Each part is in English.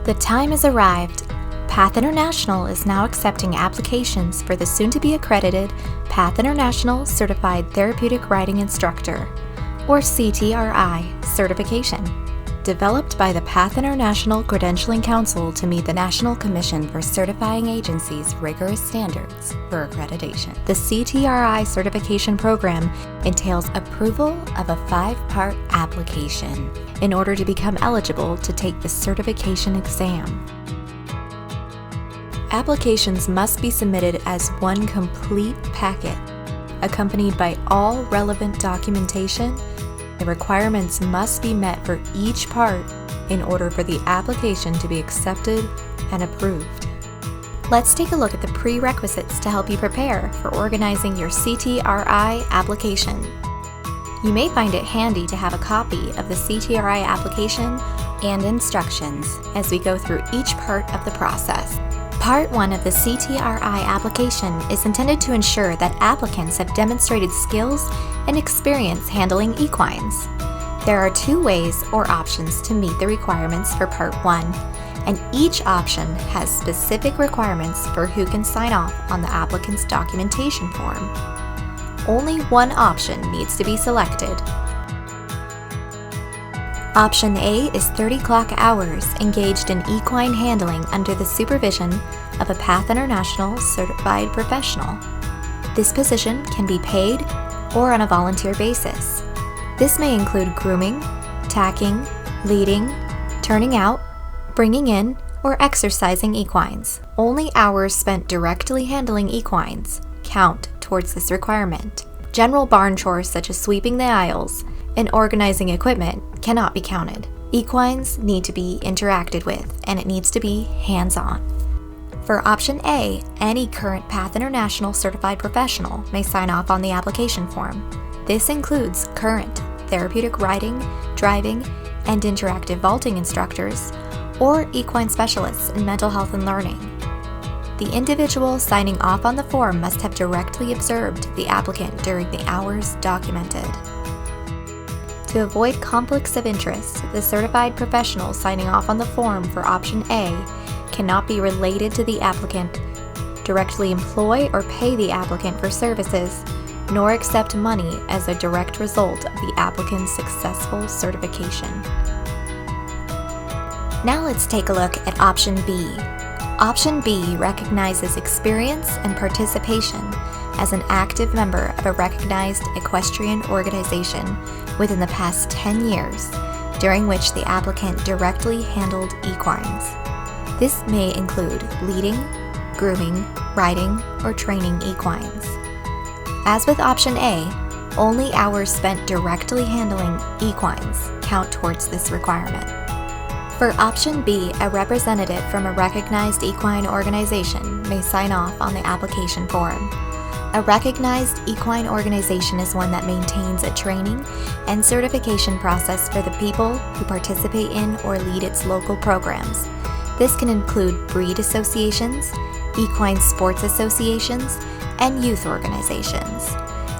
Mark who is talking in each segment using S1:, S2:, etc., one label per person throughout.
S1: The time has arrived. Path International is now accepting applications for the soon-to-be accredited Path International Certified Therapeutic Riding Instructor, or CTRI, certification. Developed by the Path International Credentialing Council to meet the National Commission for Certifying Agencies' rigorous standards for accreditation. The CTRI certification program entails approval of a 5-part application in order to become eligible to take the certification exam. Applications must be submitted as one complete packet, accompanied by all relevant documentation. The requirements must be met for each part in order for the application to be accepted and approved. Let's take a look at the prerequisites to help you prepare for organizing your CTRI application. You may find it handy to have a copy of the CTRI application and instructions as we go through each part of the process. Part 1 of the CTRI application is intended to ensure that applicants have demonstrated skills and experience handling equines. There are 2 ways or options to meet the requirements for Part 1, and each option has specific requirements for who can sign off on the applicant's documentation form. Only one option needs to be selected. Option A is 30 clock hours engaged in equine handling under the supervision of a Path International certified professional. This position can be paid or on a volunteer basis. This may include grooming, tacking, leading, turning out, bringing in, or exercising equines. Only hours spent directly handling equines count towards this requirement. General barn chores such as sweeping the aisles and organizing equipment cannot be counted. Equines need to be interacted with, and it needs to be hands-on. For option A, any current Path International certified professional may sign off on the application form. This includes current therapeutic riding, driving, and interactive vaulting instructors, or equine specialists in mental health and learning. The individual signing off on the form must have directly observed the applicant during the hours documented. To avoid conflicts of interest, the certified professional signing off on the form for option A cannot be related to the applicant, directly employ or pay the applicant for services, nor accept money as a direct result of the applicant's successful certification. Now let's take a look at option B. Option B recognizes experience and participation as an active member of a recognized equestrian organization within the past 10 years, during which the applicant directly handled equines. This may include leading, grooming, riding, or training equines. As with option A, only hours spent directly handling equines count towards this requirement. For option B, a representative from a recognized equine organization may sign off on the application form. A recognized equine organization is one that maintains a training and certification process for the people who participate in or lead its local programs. This can include breed associations, equine sports associations, and youth organizations.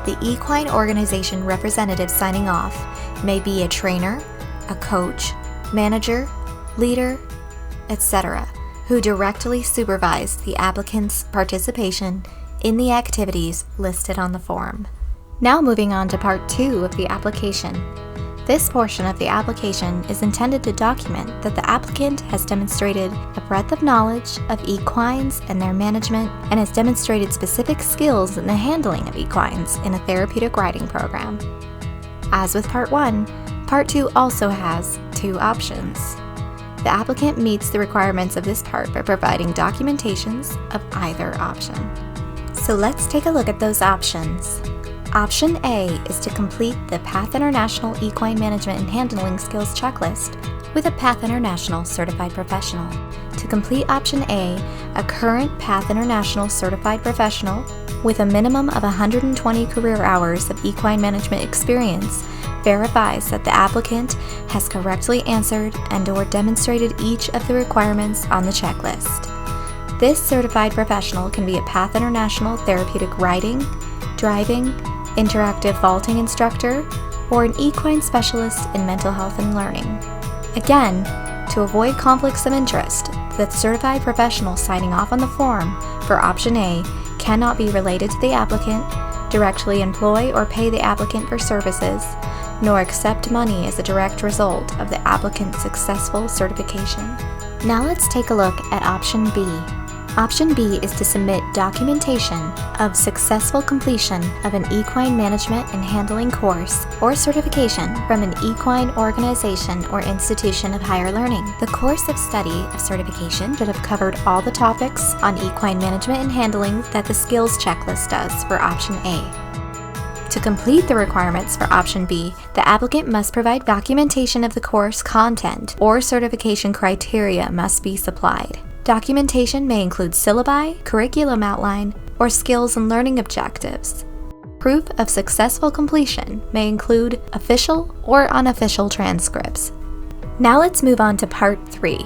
S1: The equine organization representative signing off may be a trainer, a coach, manager, leader, etc., who directly supervise the applicant's participation in the activities listed on the form. Now moving on to Part 2 of the application. This portion of the application is intended to document that the applicant has demonstrated a breadth of knowledge of equines and their management and has demonstrated specific skills in the handling of equines in a therapeutic riding program. As with Part 1, Part 2 also has 2 options. The applicant meets the requirements of this part by providing documentations of either option. So let's take a look at those options. Option A is to complete the Path International Equine Management and Handling Skills Checklist with a Path International Certified Professional. To complete Option A, a current Path International Certified Professional with a minimum of 120 career hours of equine management experience verifies that the applicant has correctly answered and/or demonstrated each of the requirements on the checklist. This certified professional can be a Path International Therapeutic Riding, Driving, Interactive Vaulting Instructor, or an equine specialist in mental health and learning. Again, To avoid conflicts of interest, the certified professional signing off on the form for option A cannot be related to the applicant, directly employ or pay the applicant for services, nor accept money as a direct result of the applicant's successful certification. Now let's take a look at option B. Option B is to submit documentation of successful completion of an equine management and handling course or certification from an equine organization or institution of higher learning. The course of study of certification should have covered all the topics on equine management and handling that the skills checklist does for option A. To complete the requirements for option B, the applicant must provide documentation of the course content or certification criteria must be supplied. Documentation may include syllabi, curriculum outline, or skills and learning objectives. Proof of successful completion may include official or unofficial transcripts. Now let's move on to Part 3.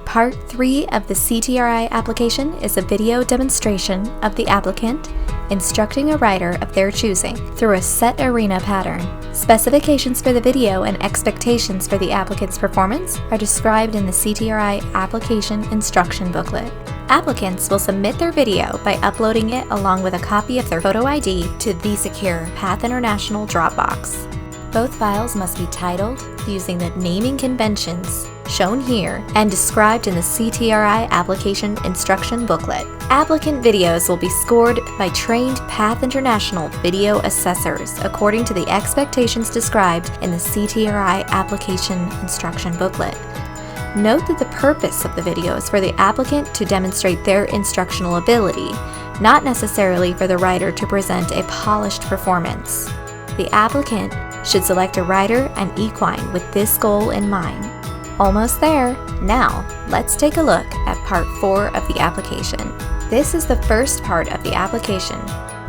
S1: Part 3 of the CTRI application is a video demonstration of the applicant instructing a rider of their choosing through a set arena pattern. Specifications for the video and expectations for the applicant's performance are described in the CTRI application instruction booklet. Applicants will submit their video by uploading it along with a copy of their photo ID to the secure Path International Dropbox. Both files must be titled using the naming conventions shown here and described in the CTRI application instruction booklet. Applicant videos will be scored by trained Path International video assessors according to the expectations described in the CTRI application instruction booklet. Note that the purpose of the video is for the applicant to demonstrate their instructional ability, not necessarily for the rider to present a polished performance. The applicant should select a rider and equine with this goal in mind. Almost there. Now, let's take a look at Part 4 of the application. This is the first part of the application,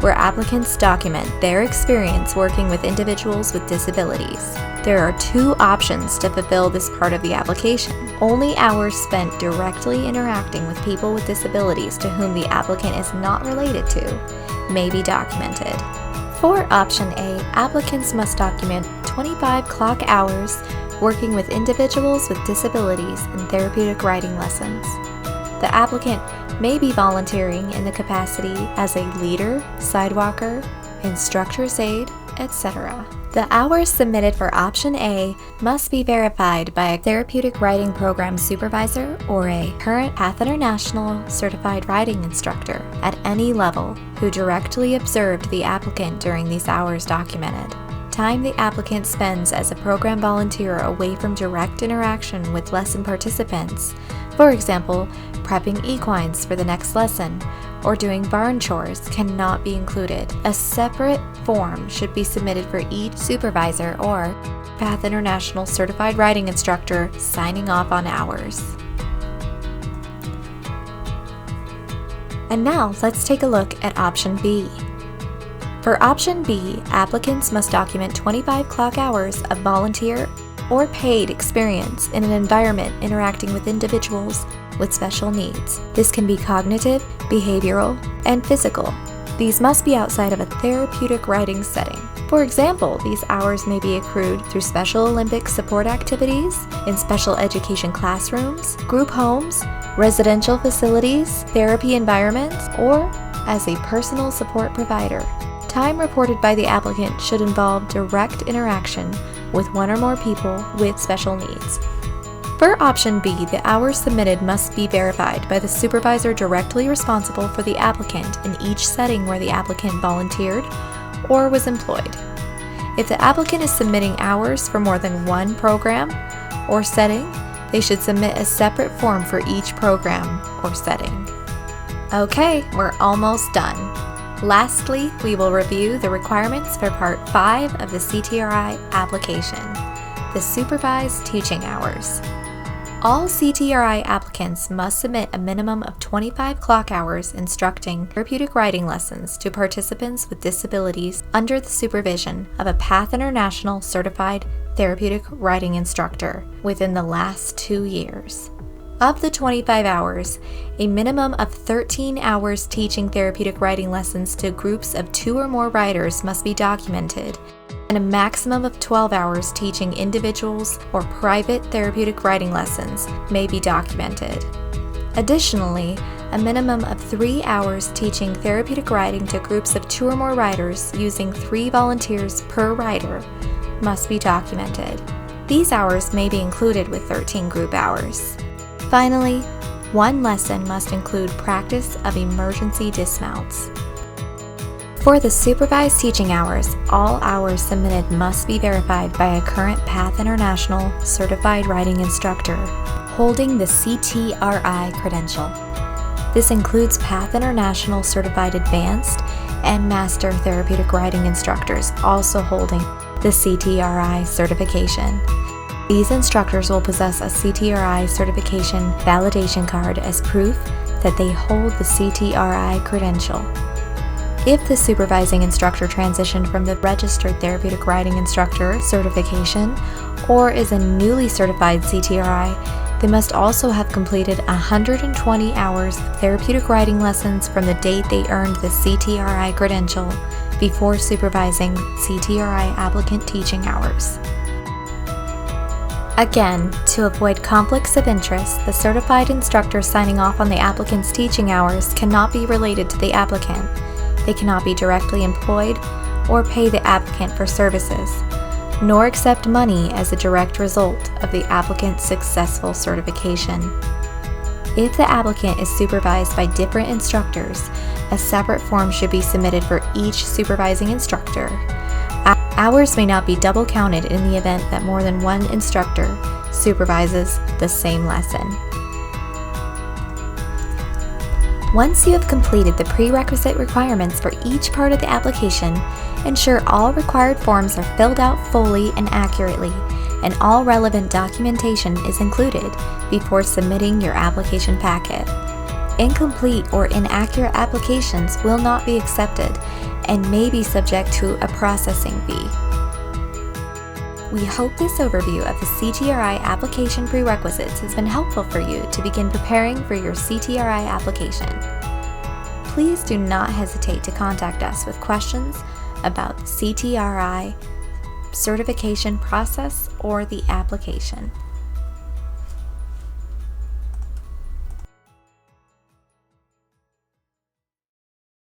S1: where applicants document their experience working with individuals with disabilities. There are two options to fulfill this part of the application. Only hours spent directly interacting with people with disabilities to whom the applicant is not related to may be documented. For option A, applicants must document 25 clock hours working with individuals with disabilities in therapeutic writing lessons. The applicant may be volunteering in the capacity as a leader, sidewalker, instructor's aide, etc. The hours submitted for option A must be verified by a therapeutic writing program supervisor or a current Path International certified writing instructor at any level who directly observed the applicant during these hours documented. Time the applicant spends as a program volunteer away from direct interaction with lesson participants, for example, prepping equines for the next lesson, or doing barn chores, cannot be included. A separate form should be submitted for each supervisor or Path International certified writing instructor signing off on hours. And now let's take a look at option B. For option B, applicants must document 25 clock hours of volunteer or paid experience in an environment interacting with individuals with special needs. This can be cognitive, behavioral, and physical. These must be outside of a therapeutic writing setting. For example, these hours may be accrued through Special Olympics support activities, in special education classrooms, group homes, residential facilities, therapy environments, or as a personal support provider. Time reported by the applicant should involve direct interaction with one or more people with special needs. For option B, the hours submitted must be verified by the supervisor directly responsible for the applicant in each setting where the applicant volunteered or was employed. If the applicant is submitting hours for more than one program or setting, they should submit a separate form for each program or setting. Okay, we're almost done. Lastly, we will review the requirements for Part 5 of the CTRI application, the supervised teaching hours. All CTRI applicants must submit a minimum of 25 clock hours instructing therapeutic writing lessons to participants with disabilities under the supervision of a Path International certified therapeutic writing instructor within the last 2 years. Of the 25 hours, a minimum of 13 hours teaching therapeutic writing lessons to groups of 2 or more writers must be documented, and a maximum of 12 hours teaching individuals or private therapeutic writing lessons may be documented. Additionally, a minimum of 3 hours teaching therapeutic writing to groups of 2 or more writers using 3 volunteers per writer must be documented. These hours may be included with 13 group hours. Finally, 1 lesson must include practice of emergency dismounts. For the supervised teaching hours, all hours submitted must be verified by a current Path International Certified Writing Instructor holding the CTRI credential. This includes Path International Certified Advanced and Master Therapeutic Writing Instructors also holding the CTRI certification. These instructors will possess a CTRI certification validation card as proof that they hold the CTRI credential. If the supervising instructor transitioned from the Registered Therapeutic Writing Instructor certification or is a newly certified CTRI, they must also have completed 120 hours of therapeutic writing lessons from the date they earned the CTRI credential before supervising CTRI applicant teaching hours. Again, to avoid conflicts of interest, the certified instructor signing off on the applicant's teaching hours cannot be related to the applicant. They cannot be directly employed or pay the applicant for services, nor accept money as a direct result of the applicant's successful certification. If the applicant is supervised by different instructors, a separate form should be submitted for each supervising instructor. Hours may not be double counted in the event that more than one instructor supervises the same lesson. Once you have completed the prerequisite requirements for each part of the application, ensure all required forms are filled out fully and accurately, and all relevant documentation is included before submitting your application packet. Incomplete or inaccurate applications will not be accepted and may be subject to a processing fee. We hope this overview of the CTRI application prerequisites has been helpful for you to begin preparing for your CTRI application. Please do not hesitate to contact us with questions about the CTRI certification process or the application.